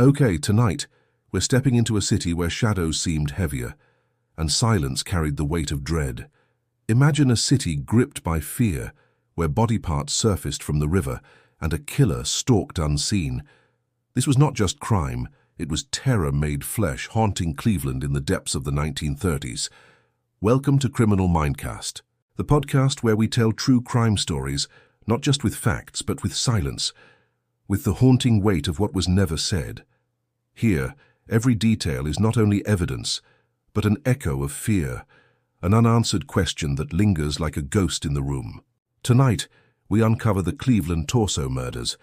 Okay, tonight, we're stepping into a city where shadows seemed heavier, and silence carried the weight of dread. Imagine a city gripped by fear, where body parts surfaced from the river, and a killer stalked unseen. This was not just crime, it was terror made flesh, haunting Cleveland in the depths of the 1930s. Welcome to Criminal Mindcast, the podcast where we tell true crime stories, not just with facts, but with silence, with the haunting weight of what was never said. Here, every detail is not only evidence, but an echo of fear, an unanswered question that lingers like a ghost in the room. Tonight, we uncover the Cleveland torso murders,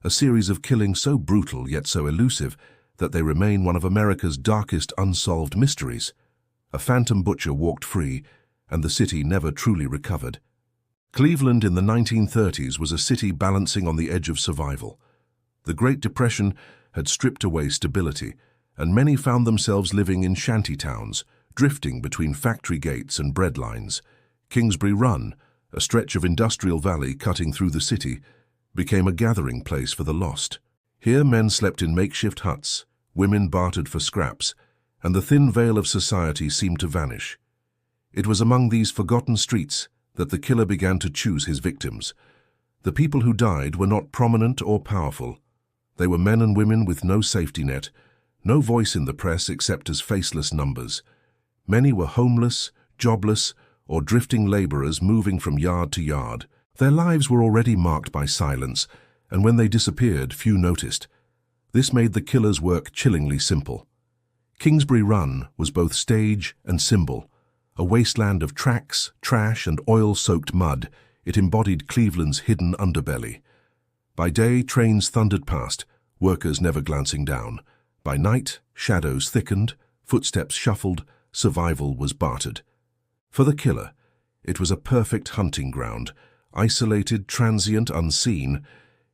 a series of killings so brutal yet so elusive that they remain one of America's darkest unsolved mysteries. A phantom butcher walked free, and the city never truly recovered. Cleveland in the 1930s was a city balancing on the edge of survival. The Great Depression had stripped away stability, and many found themselves living in shanty towns, drifting between factory gates and bread lines. Kingsbury Run, a stretch of industrial valley cutting through the city, became a gathering place for the lost. Here men slept in makeshift huts, women bartered for scraps, and the thin veil of society seemed to vanish. It was among these forgotten streets that the killer began to choose his victims. The people who died were not prominent or powerful. They were men and women with no safety net, no voice in the press except as faceless numbers. Many were homeless, jobless, or drifting laborers moving from yard to yard. Their lives were already marked by silence, and when they disappeared, few noticed. This made the killer's work chillingly simple. Kingsbury Run was both stage and symbol. A wasteland of tracks, trash, and oil-soaked mud, it embodied Cleveland's hidden underbelly. By day, trains thundered past, workers never glancing down. By night, shadows thickened, footsteps shuffled, survival was bartered. For the killer, it was a perfect hunting ground, isolated, transient, unseen.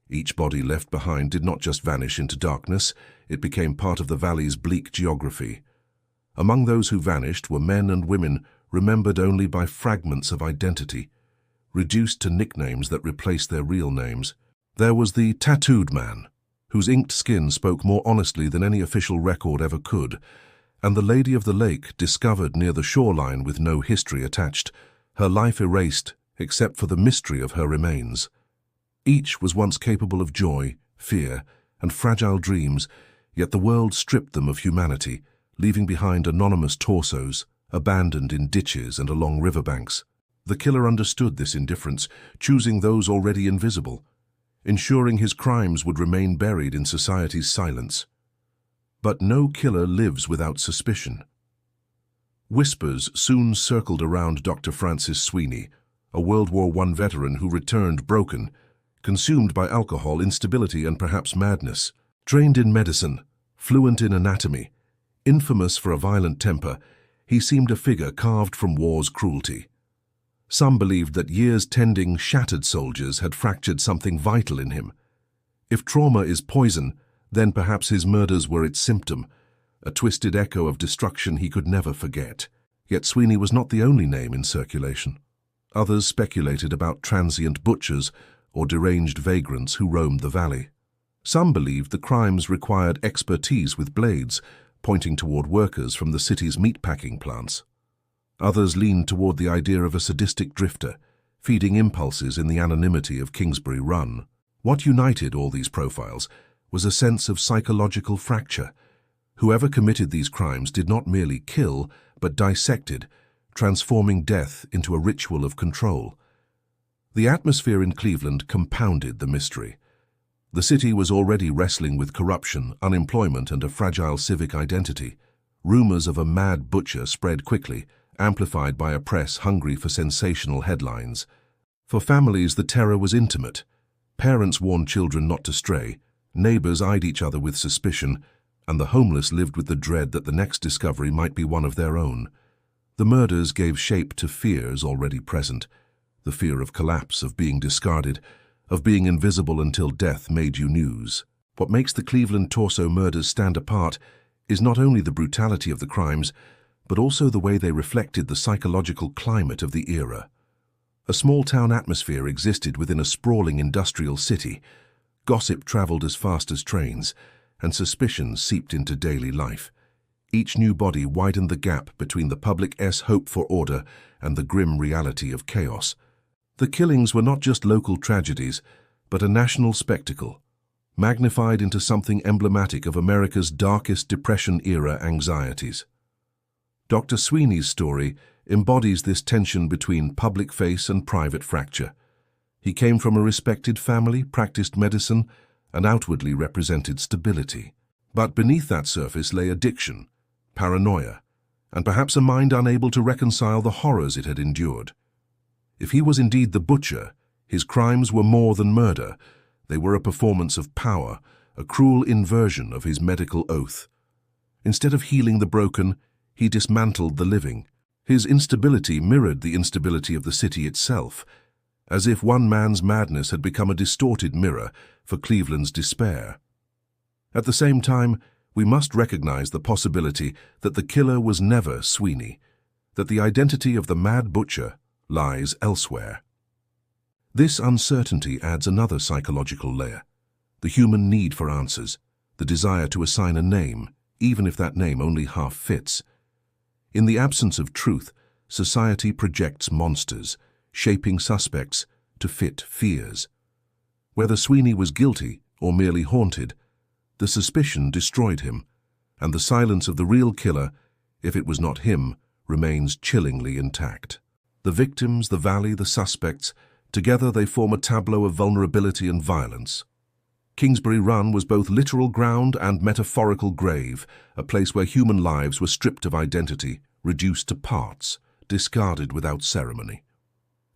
Each body left behind did not just vanish into darkness, it became part of the valley's bleak geography. Among those who vanished were men and women remembered only by fragments of identity, reduced to nicknames that replaced their real names. There was the tattooed man, whose inked skin spoke more honestly than any official record ever could, and the lady of the lake discovered near the shoreline with no history attached, her life erased except for the mystery of her remains. Each was once capable of joy, fear, and fragile dreams, yet the world stripped them of humanity, leaving behind anonymous torsos, abandoned in ditches and along riverbanks. The killer understood this indifference, choosing those already invisible, ensuring his crimes would remain buried in society's silence. But no killer lives without suspicion. Whispers soon circled around Dr. Francis Sweeney, a World War I veteran who returned broken, consumed by alcohol, instability, and perhaps madness. Trained in medicine, fluent in anatomy, infamous for a violent temper, he seemed a figure carved from war's cruelty. Some believed that years tending shattered soldiers had fractured something vital in him. If trauma is poison, then perhaps his murders were its symptom, a twisted echo of destruction he could never forget. Yet Sweeney was not the only name in circulation. Others speculated about transient butchers or deranged vagrants who roamed the valley. Some believed the crimes required expertise with blades, pointing toward workers from the city's meatpacking plants. Others leaned toward the idea of a sadistic drifter, feeding impulses in the anonymity of Kingsbury Run. What united all these profiles was a sense of psychological fracture. Whoever committed these crimes did not merely kill, but dissected, transforming death into a ritual of control. The atmosphere in Cleveland compounded the mystery. The city was already wrestling with corruption, unemployment, and a fragile civic identity. Rumors of a mad butcher spread quickly, amplified by a press hungry for sensational headlines. For families, the terror was intimate. Parents warned children not to stray, neighbors eyed each other with suspicion, and the homeless lived with the dread that the next discovery might be one of their own. The murders gave shape to fears already present, the fear of collapse, of being discarded, of being invisible until death made you news. What makes the Cleveland torso murders stand apart is not only the brutality of the crimes, but also the way they reflected the psychological climate of the era. A small-town atmosphere existed within a sprawling industrial city. Gossip traveled as fast as trains, and suspicion seeped into daily life. Each new body widened the gap between the public's hope for order and the grim reality of chaos. The killings were not just local tragedies, but a national spectacle, magnified into something emblematic of America's darkest Depression-era anxieties. Dr. Sweeney's story embodies this tension between public face and private fracture. He came from a respected family, practiced medicine, and outwardly represented stability. But beneath that surface lay addiction, paranoia, and perhaps a mind unable to reconcile the horrors it had endured. If he was indeed the butcher, his crimes were more than murder. They were a performance of power, a cruel inversion of his medical oath. Instead of healing the broken, he dismantled the living. His instability mirrored the instability of the city itself, as if one man's madness had become a distorted mirror for Cleveland's despair. At the same time, we must recognize the possibility that the killer was never Sweeney, that the identity of the mad butcher lies elsewhere. This uncertainty adds another psychological layer: the human need for answers, the desire to assign a name, even if that name only half fits. In the absence of truth, society projects monsters, shaping suspects to fit fears. Whether Sweeney was guilty or merely haunted, the suspicion destroyed him, and the silence of the real killer, if it was not him, remains chillingly intact. The victims, the valley, the suspects, together they form a tableau of vulnerability and violence. Kingsbury Run was both literal ground and metaphorical grave, a place where human lives were stripped of identity, reduced to parts, discarded without ceremony.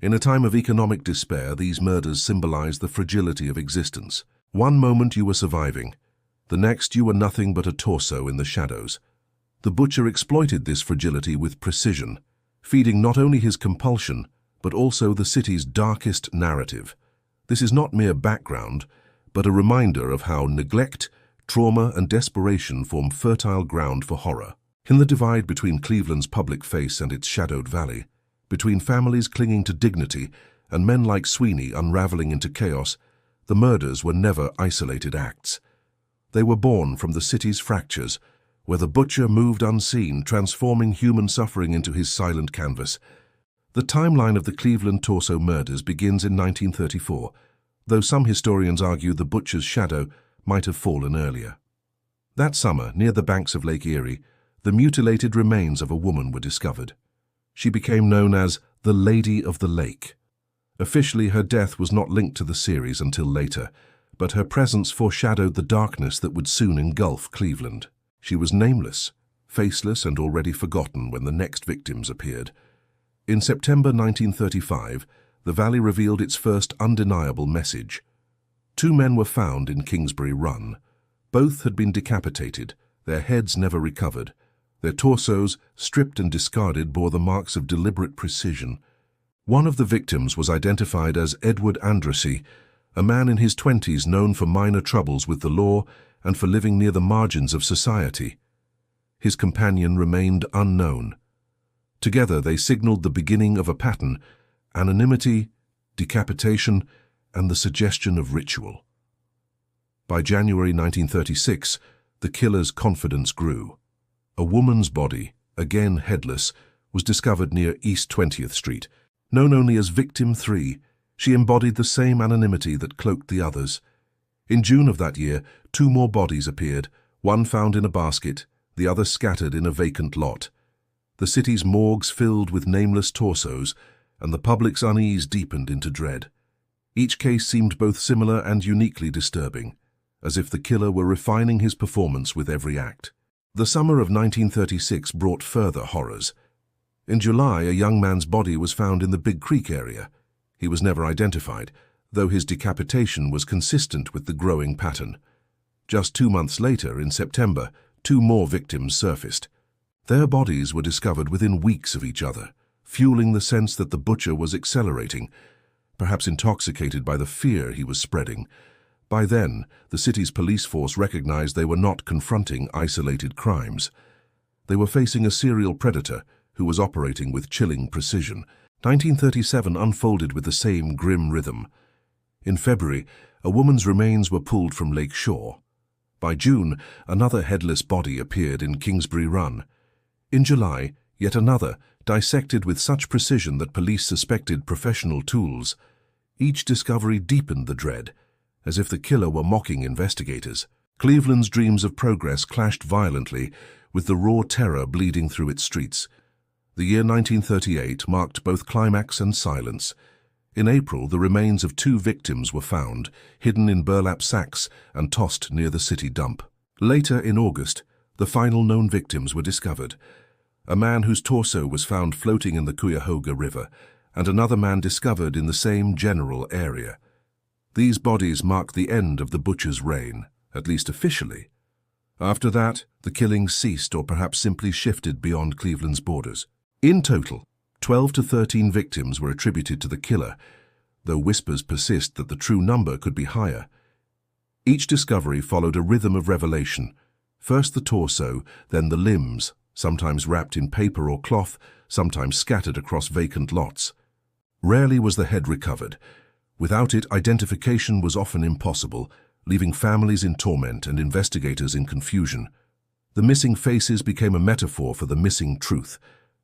In a time of economic despair, these murders symbolize the fragility of existence. One moment you were surviving, the next you were nothing but a torso in the shadows. The butcher exploited this fragility with precision, feeding not only his compulsion, but also the city's darkest narrative. This is not mere background, but a reminder of how neglect, trauma, and desperation form fertile ground for horror. In the divide between Cleveland's public face and its shadowed valley, between families clinging to dignity and men like Sweeney unraveling into chaos, the murders were never isolated acts. They were born from the city's fractures, where the butcher moved unseen, transforming human suffering into his silent canvas. The timeline of the Cleveland torso murders begins in 1934, though some historians argue the butcher's shadow might have fallen earlier. That summer, near the banks of Lake Erie, the mutilated remains of a woman were discovered. She became known as the Lady of the Lake. Officially, her death was not linked to the series until later, but her presence foreshadowed the darkness that would soon engulf Cleveland. She was nameless, faceless, and already forgotten when the next victims appeared. In September 1935, the valley revealed its first undeniable message. 2 men were found in Kingsbury Run. Both had been decapitated, their heads never recovered. Their torsos, stripped and discarded, bore the marks of deliberate precision. One of the victims was identified as Edward Andrassy, a man in his 20s known for minor troubles with the law and for living near the margins of society. His companion remained unknown. Together they signaled the beginning of a pattern: anonymity, decapitation, and the suggestion of ritual. By January 1936, the killer's confidence grew. A woman's body, again headless, was discovered near East 20th Street. Known only as Victim 3, she embodied the same anonymity that cloaked the others. In June of that year, 2 more bodies appeared, one found in a basket, the other scattered in a vacant lot. The city's morgues filled with nameless torsos, and the public's unease deepened into dread. Each case seemed both similar and uniquely disturbing, as if the killer were refining his performance with every act. The summer of 1936 brought further horrors. In July, a young man's body was found in the Big Creek area. He was never identified, though his decapitation was consistent with the growing pattern. Just 2 months later, in September, 2 more victims surfaced. Their bodies were discovered within weeks of each other, fueling the sense that the butcher was accelerating, perhaps intoxicated by the fear he was spreading. By then, the city's police force recognized they were not confronting isolated crimes. They were facing a serial predator who was operating with chilling precision. 1937 unfolded with the same grim rhythm. In February, a woman's remains were pulled from Lake Shore. By June, another headless body appeared in Kingsbury Run. In July, yet another, dissected with such precision that police suspected professional tools. Each discovery deepened the dread, as if the killer were mocking investigators. Cleveland's dreams of progress clashed violently, with the raw terror bleeding through its streets. The year 1938 marked both climax and silence. In April, the remains of 2 victims were found, hidden in burlap sacks and tossed near the city dump. Later, in August, the final known victims were discovered. A man whose torso was found floating in the Cuyahoga River, and another man discovered in the same general area. These bodies marked the end of the butcher's reign, at least officially. After that, the killings ceased or perhaps simply shifted beyond Cleveland's borders. In total, 12 to 13 victims were attributed to the killer, though whispers persist that the true number could be higher. Each discovery followed a rhythm of revelation. First the torso, then the limbs, sometimes wrapped in paper or cloth, sometimes scattered across vacant lots. Rarely was the head recovered. Without it, identification was often impossible, leaving families in torment and investigators in confusion. The missing faces became a metaphor for the missing truth.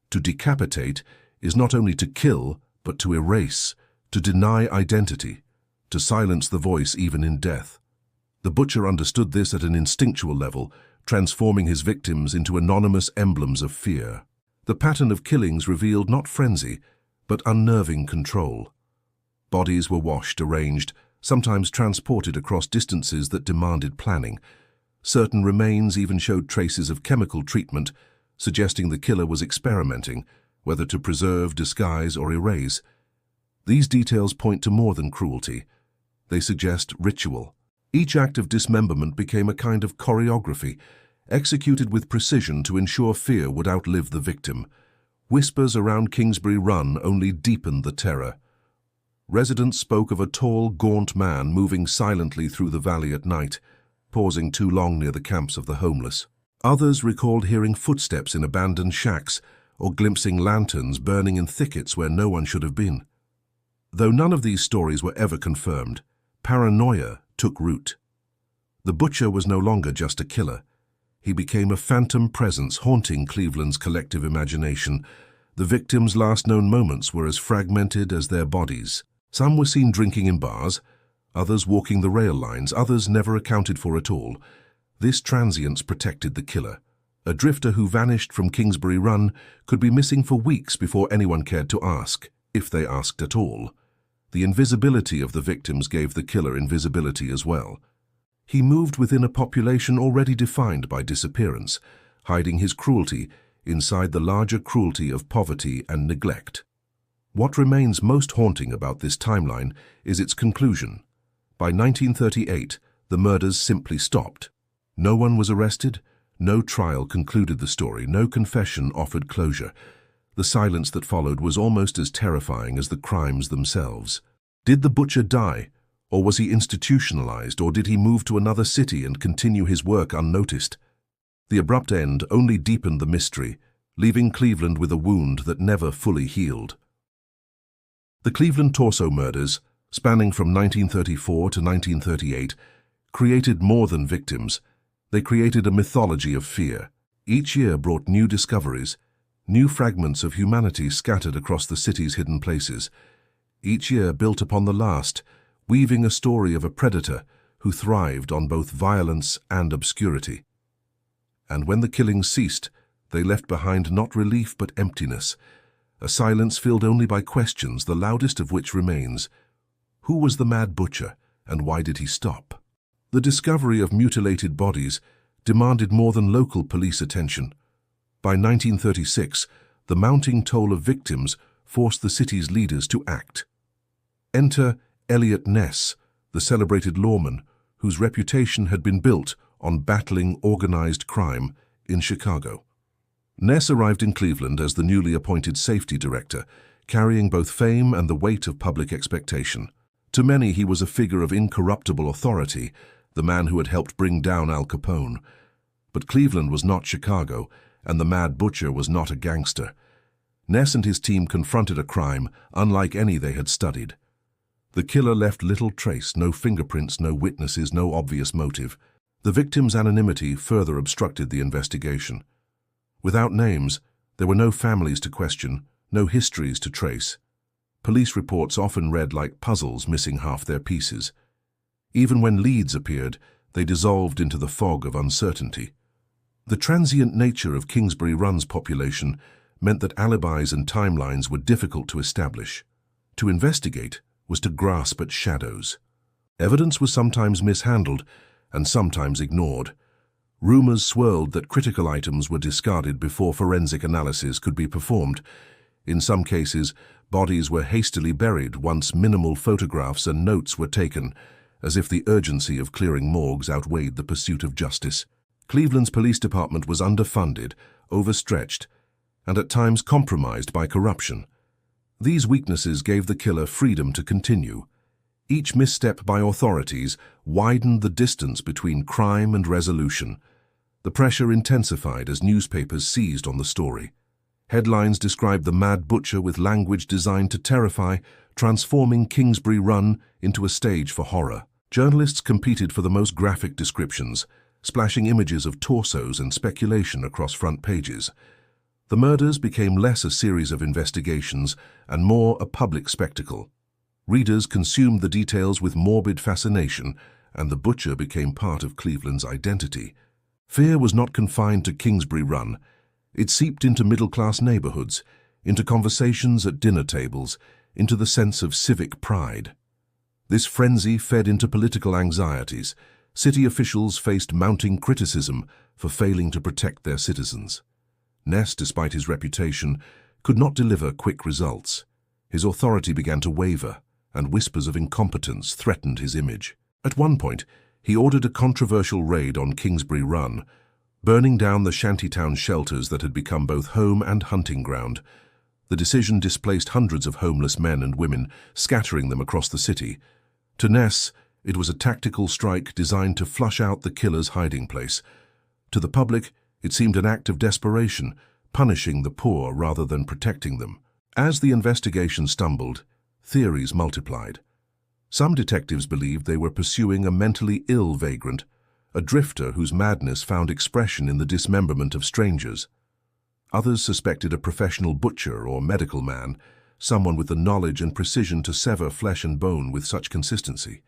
To decapitate is not only to kill, but to erase, to deny identity, to silence the voice even in death. The butcher understood this at an instinctual level, transforming his victims into anonymous emblems of fear. The pattern of killings revealed not frenzy, but unnerving control. Bodies were washed, arranged, sometimes transported across distances that demanded planning. Certain remains even showed traces of chemical treatment, suggesting the killer was experimenting, whether to preserve, disguise, or erase. These details point to more than cruelty. They suggest ritual. Each act of dismemberment became a kind of choreography, executed with precision to ensure fear would outlive the victim. Whispers around Kingsbury Run only deepened the terror. Residents spoke of a tall, gaunt man moving silently through the valley at night, pausing too long near the camps of the homeless. Others recalled hearing footsteps in abandoned shacks or glimpsing lanterns burning in thickets where no one should have been. Though none of these stories were ever confirmed, paranoia took root. The butcher was no longer just a killer. He became a phantom presence haunting Cleveland's collective imagination. The victims' last known moments were as fragmented as their bodies. Some were seen drinking in bars, others walking the rail lines, others never accounted for at all. This transience protected the killer. A drifter who vanished from Kingsbury Run could be missing for weeks before anyone cared to ask, if they asked at all. The invisibility of the victims gave the killer invisibility as well. He moved within a population already defined by disappearance, hiding his cruelty inside the larger cruelty of poverty and neglect. What remains most haunting about this timeline is its conclusion. By 1938, the murders simply stopped. No one was arrested, no trial concluded the story, no confession offered closure. The silence that followed was almost as terrifying as the crimes themselves. Did the butcher die, or was he institutionalized, or did he move to another city and continue his work unnoticed? The abrupt end only deepened the mystery, leaving Cleveland with a wound that never fully healed. The Cleveland torso murders, spanning from 1934 to 1938, created more than victims. They created a mythology of fear. Each year brought new discoveries, new fragments of humanity scattered across the city's hidden places. Each year built upon the last, weaving a story of a predator who thrived on both violence and obscurity. And when the killings ceased, they left behind not relief but emptiness, a silence filled only by questions, the loudest of which remains: who was the mad butcher, and why did he stop? The discovery of mutilated bodies demanded more than local police attention. By 1936, the mounting toll of victims forced the city's leaders to act. Enter Eliot Ness, the celebrated lawman, whose reputation had been built on battling organized crime in Chicago. Ness arrived in Cleveland as the newly appointed safety director, carrying both fame and the weight of public expectation. To many, he was a figure of incorruptible authority, the man who had helped bring down Al Capone. But Cleveland was not Chicago, and the Mad Butcher was not a gangster. Ness and his team confronted a crime unlike any they had studied. The killer left little trace, no fingerprints, no witnesses, no obvious motive. The victim's anonymity further obstructed the investigation. Without names, there were no families to question, no histories to trace. Police reports often read like puzzles missing half their pieces. Even when leads appeared, they dissolved into the fog of uncertainty. The transient nature of Kingsbury Run's population meant that alibis and timelines were difficult to establish. To investigate was to grasp at shadows. Evidence was sometimes mishandled and sometimes ignored. Rumors swirled that critical items were discarded before forensic analysis could be performed. In some cases, bodies were hastily buried once minimal photographs and notes were taken, as if the urgency of clearing morgues outweighed the pursuit of justice. Cleveland's police department was underfunded, overstretched, and at times compromised by corruption. These weaknesses gave the killer freedom to continue. Each misstep by authorities widened the distance between crime and resolution. The pressure intensified as newspapers seized on the story. Headlines described the mad butcher with language designed to terrify, transforming Kingsbury Run into a stage for horror. Journalists competed for the most graphic descriptions, splashing images of torsos and speculation across front pages. The murders became less a series of investigations and more a public spectacle. Readers consumed the details with morbid fascination, and the butcher became part of Cleveland's identity. Fear was not confined to Kingsbury Run. It seeped into middle-class neighborhoods, into conversations at dinner tables, into the sense of civic pride. This frenzy fed into political anxieties. City officials faced mounting criticism for failing to protect their citizens. Ness, despite his reputation, could not deliver quick results. His authority began to waver, and whispers of incompetence threatened his image. At one point, he ordered a controversial raid on Kingsbury Run, burning down the shantytown shelters that had become both home and hunting ground. The decision displaced hundreds of homeless men and women, scattering them across the city. To Ness, it was a tactical strike designed to flush out the killer's hiding place. To the public, it seemed an act of desperation, punishing the poor rather than protecting them. As the investigation stumbled, theories multiplied. Some detectives believed they were pursuing a mentally ill vagrant, a drifter whose madness found expression in the dismemberment of strangers. Others suspected a professional butcher or medical man, someone with the knowledge and precision to sever flesh and bone with such consistency.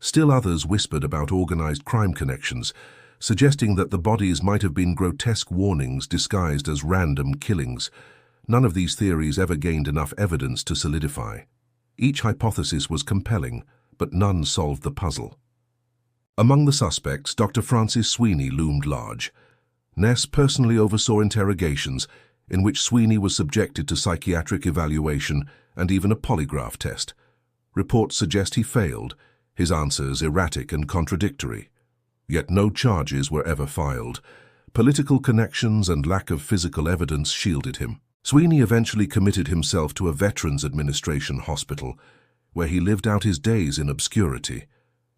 Still others whispered about organized crime connections, suggesting that the bodies might have been grotesque warnings disguised as random killings. None of these theories ever gained enough evidence to solidify. Each hypothesis was compelling, but none solved the puzzle. Among the suspects, Dr. Francis Sweeney loomed large. Ness personally oversaw interrogations in which Sweeney was subjected to psychiatric evaluation and even a polygraph test. Reports suggest he failed, his answers erratic and contradictory. Yet no charges were ever filed. Political connections and lack of physical evidence shielded him. Sweeney eventually committed himself to a Veterans Administration hospital, where he lived out his days in obscurity.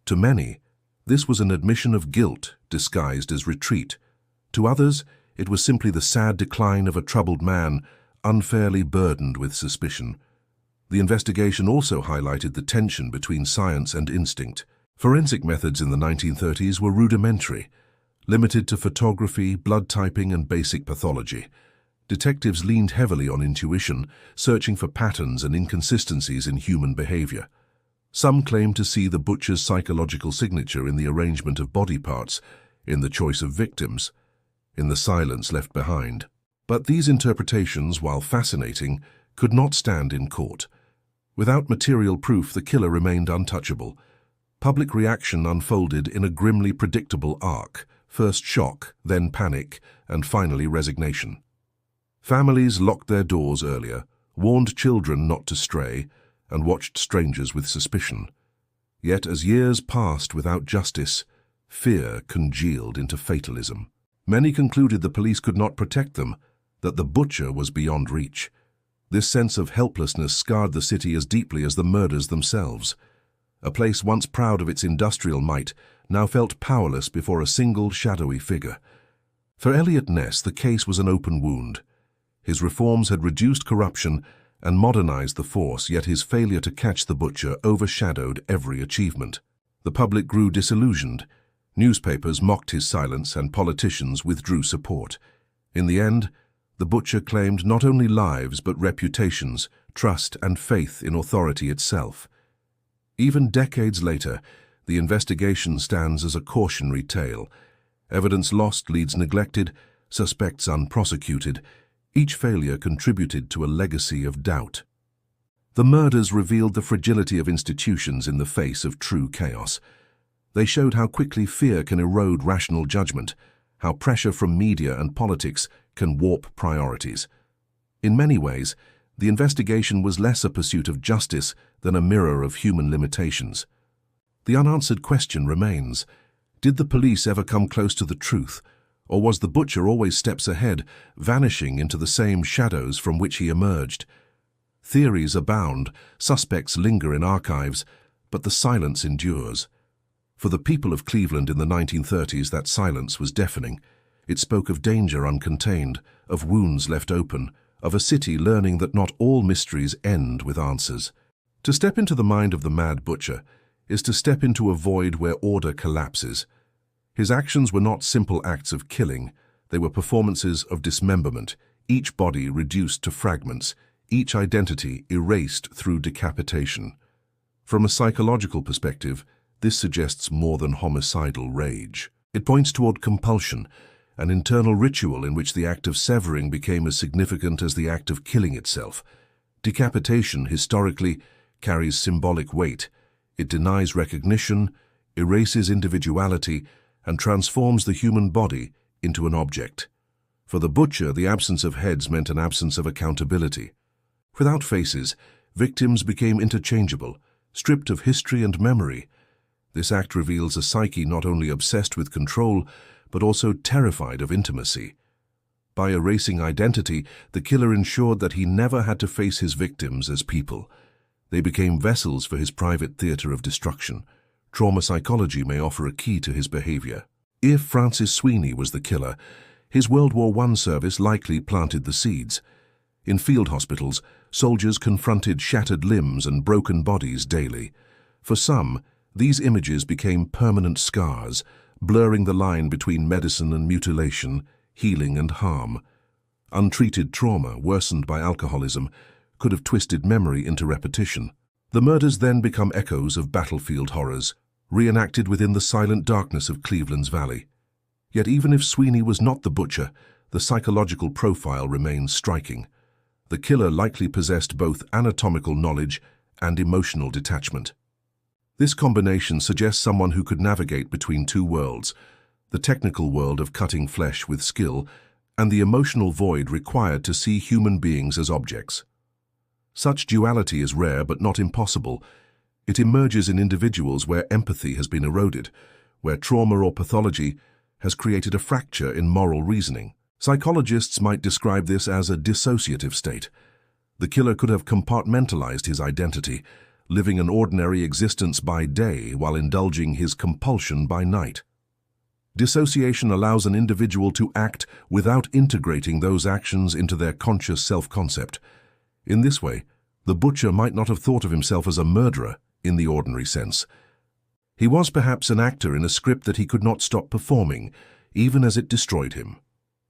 To many, this was an admission of guilt disguised as retreat. To others, it was simply the sad decline of a troubled man, unfairly burdened with suspicion. The investigation also highlighted the tension between science and instinct. Forensic methods in the 1930s were rudimentary, limited to photography, blood typing, and basic pathology. Detectives leaned heavily on intuition, searching for patterns and inconsistencies in human behavior. Some claimed to see the butcher's psychological signature in the arrangement of body parts, in the choice of victims, in the silence left behind. But these interpretations, while fascinating, could not stand in court. Without material proof, the killer remained untouchable. Public reaction unfolded in a grimly predictable arc: first shock, then panic, and finally resignation. Families locked their doors earlier, warned children not to stray, and watched strangers with suspicion. Yet as years passed without justice, fear congealed into fatalism. Many concluded the police could not protect them, that the butcher was beyond reach. This sense of helplessness scarred the city as deeply as the murders themselves. A place once proud of its industrial might now felt powerless before a single shadowy figure. For Eliot Ness, the case was an open wound. His reforms had reduced corruption and modernized the force, yet his failure to catch the butcher overshadowed every achievement. The public grew disillusioned. Newspapers mocked his silence and politicians withdrew support. In the end, the butcher claimed not only lives but reputations, trust and faith in authority itself. Even decades later, the investigation stands as a cautionary tale. Evidence lost leads neglected, suspects unprosecuted. Each failure contributed to a legacy of doubt. The murders revealed the fragility of institutions in the face of true chaos. They showed how quickly fear can erode rational judgment, how pressure from media and politics can warp priorities. In many ways, the investigation was less a pursuit of justice than a mirror of human limitations. The unanswered question remains: did the police ever come close to the truth, or was the butcher always steps ahead, vanishing into the same shadows from which he emerged? Theories abound, suspects linger in archives, but the silence endures. For the people of Cleveland in the 1930s, that silence was deafening. It spoke of danger uncontained, of wounds left open, of a city learning that not all mysteries end with answers. To step into the mind of the mad butcher is to step into a void where order collapses. His actions were not simple acts of killing, they were performances of dismemberment, each body reduced to fragments, each identity erased through decapitation. From a psychological perspective, this suggests more than homicidal rage. It points toward compulsion, an internal ritual in which the act of severing became as significant as the act of killing itself. Decapitation, historically, carries symbolic weight. It denies recognition, erases individuality, and transforms the human body into an object. For the butcher, the absence of heads meant an absence of accountability. Without faces, victims became interchangeable, stripped of history and memory. This act reveals a psyche not only obsessed with control, but also terrified of intimacy. By erasing identity, the killer ensured that he never had to face his victims as people. They became vessels for his private theater of destruction. Trauma psychology may offer a key to his behavior. If Francis Sweeney was the killer, his World War I service likely planted the seeds. In field hospitals, soldiers confronted shattered limbs and broken bodies daily. For some, these images became permanent scars, blurring the line between medicine and mutilation, healing and harm. Untreated trauma, worsened by alcoholism, could have twisted memory into repetition. The murders then become echoes of battlefield horrors, reenacted within the silent darkness of Cleveland's valley. Yet even if Sweeney was not the butcher, the psychological profile remains striking. The killer likely possessed both anatomical knowledge and emotional detachment. This combination suggests someone who could navigate between two worlds, the technical world of cutting flesh with skill and the emotional void required to see human beings as objects. Such duality is rare but not impossible. It emerges in individuals where empathy has been eroded, where trauma or pathology has created a fracture in moral reasoning. Psychologists might describe this as a dissociative state. The killer could have compartmentalized his identity, living an ordinary existence by day while indulging his compulsion by night. Dissociation allows an individual to act without integrating those actions into their conscious self-concept. In this way, the butcher might not have thought of himself as a murderer in the ordinary sense. He was perhaps an actor in a script that he could not stop performing, even as it destroyed him.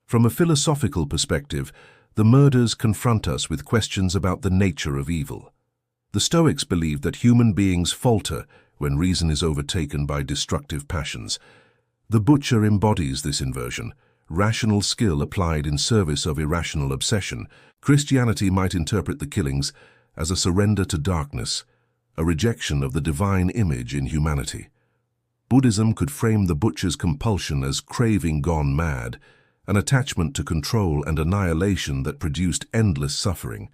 From a philosophical perspective, the murders confront us with questions about the nature of evil. The Stoics believed that human beings falter when reason is overtaken by destructive passions. The butcher embodies this inversion, rational skill applied in service of irrational obsession. Christianity might interpret the killings as a surrender to darkness, a rejection of the divine image in humanity. Buddhism could frame the butcher's compulsion as craving gone mad, an attachment to control and annihilation that produced endless suffering.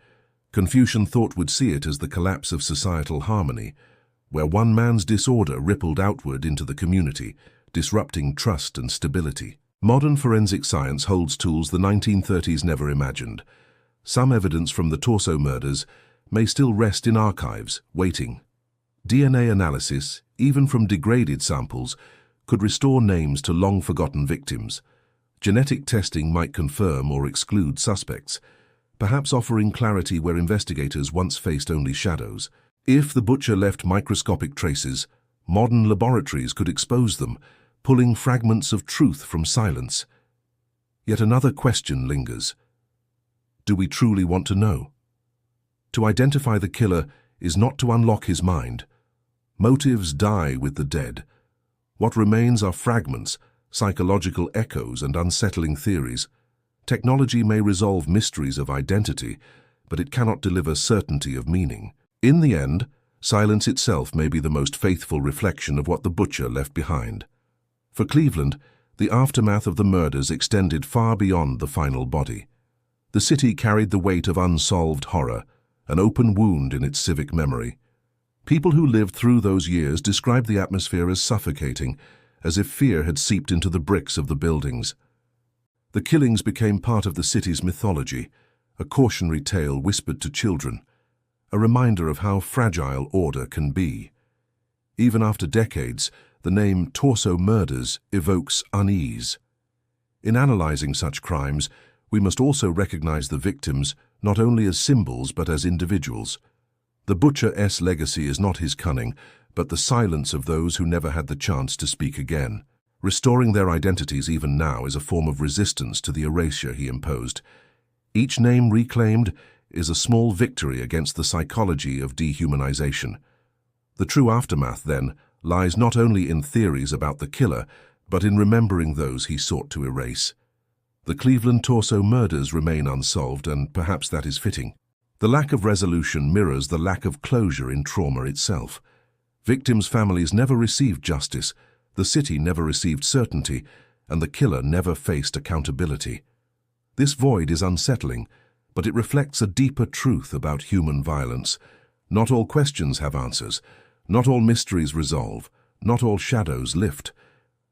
Confucian thought would see it as the collapse of societal harmony, where one man's disorder rippled outward into the community, disrupting trust and stability. Modern forensic science holds tools the 1930s never imagined. Some evidence from the torso murders may still rest in archives, waiting. DNA analysis, even from degraded samples, could restore names to long-forgotten victims. Genetic testing might confirm or exclude suspects, perhaps offering clarity where investigators once faced only shadows. If the butcher left microscopic traces, modern laboratories could expose them, pulling fragments of truth from silence. Yet another question lingers. Do we truly want to know? To identify the killer is not to unlock his mind. Motives die with the dead. What remains are fragments, psychological echoes, and unsettling theories. Technology may resolve mysteries of identity, but it cannot deliver certainty of meaning. In the end, silence itself may be the most faithful reflection of what the butcher left behind. For Cleveland, the aftermath of the murders extended far beyond the final body. The city carried the weight of unsolved horror, an open wound in its civic memory. People who lived through those years described the atmosphere as suffocating, as if fear had seeped into the bricks of the buildings. The killings became part of the city's mythology, a cautionary tale whispered to children, a reminder of how fragile order can be. Even after decades, the name torso murders evokes unease. In analyzing such crimes, we must also recognize the victims not only as symbols but as individuals. The butcher's legacy is not his cunning, but the silence of those who never had the chance to speak again. Restoring their identities even now is a form of resistance to the erasure he imposed. Each name reclaimed is a small victory against the psychology of dehumanization. The true aftermath, then, lies not only in theories about the killer, but in remembering those he sought to erase. The Cleveland torso murders remain unsolved, and perhaps that is fitting. The lack of resolution mirrors the lack of closure in trauma itself. Victims' families never received justice, the city never received certainty, and the killer never faced accountability. This void is unsettling, but it reflects a deeper truth about human violence. Not all questions have answers, not all mysteries resolve, not all shadows lift.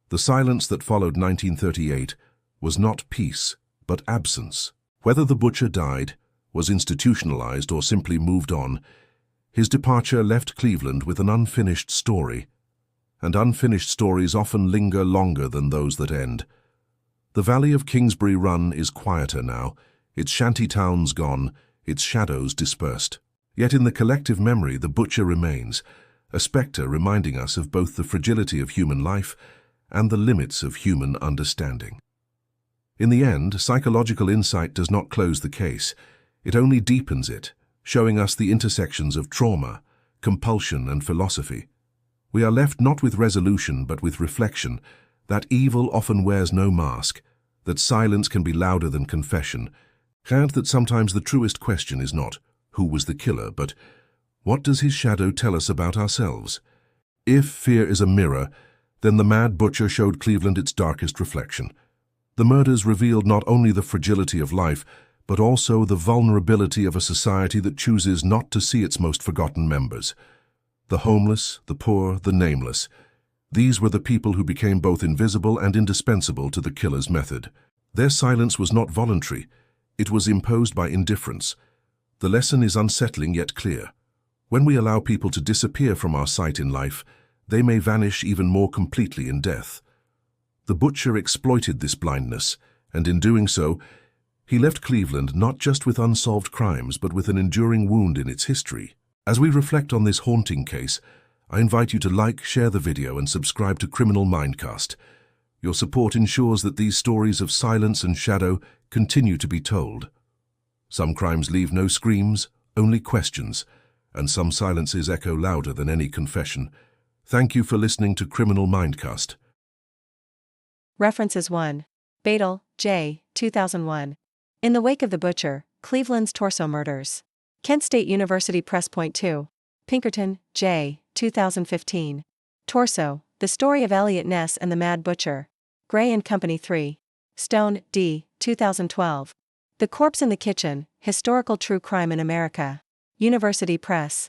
The silence that followed 1938 was not peace, but absence. Whether the butcher died, was institutionalized, or simply moved on, his departure left Cleveland with an unfinished story, and unfinished stories often linger longer than those that end. The valley of Kingsbury Run is quieter now, its shanty towns gone, its shadows dispersed. Yet in the collective memory the butcher remains, a spectre reminding us of both the fragility of human life and the limits of human understanding. In the end, psychological insight does not close the case. It only deepens it, showing us the intersections of trauma, compulsion, and philosophy. We are left not with resolution but with reflection, that evil often wears no mask, that silence can be louder than confession, and that sometimes the truest question is not, who was the killer, but what does his shadow tell us about ourselves? If fear is a mirror, then the mad butcher showed Cleveland its darkest reflection. The murders revealed not only the fragility of life, but also the vulnerability of a society that chooses not to see its most forgotten members. The homeless, the poor, the nameless. These were the people who became both invisible and indispensable to the killer's method. Their silence was not voluntary. It was imposed by indifference. The lesson is unsettling yet clear. When we allow people to disappear from our sight in life, they may vanish even more completely in death. The butcher exploited this blindness, and in doing so, he left Cleveland not just with unsolved crimes, but with an enduring wound in its history. As we reflect on this haunting case, I invite you to like, share the video, and subscribe to Criminal Mindcast. Your support ensures that these stories of silence and shadow continue to be told. Some crimes leave no screams, only questions, and some silences echo louder than any confession. Thank you for listening to Criminal Mindcast. References 1. Badal, J. 2001. In the Wake of the Butcher, Cleveland's Torso Murders. Kent State University Press. Point 2. Pinkerton, J. 2015. Torso, The Story of Eliot Ness and the Mad Butcher. Gray and Company 3. Stone, D. 2012. The Corpse in the Kitchen, Historical True Crime in America. University Press.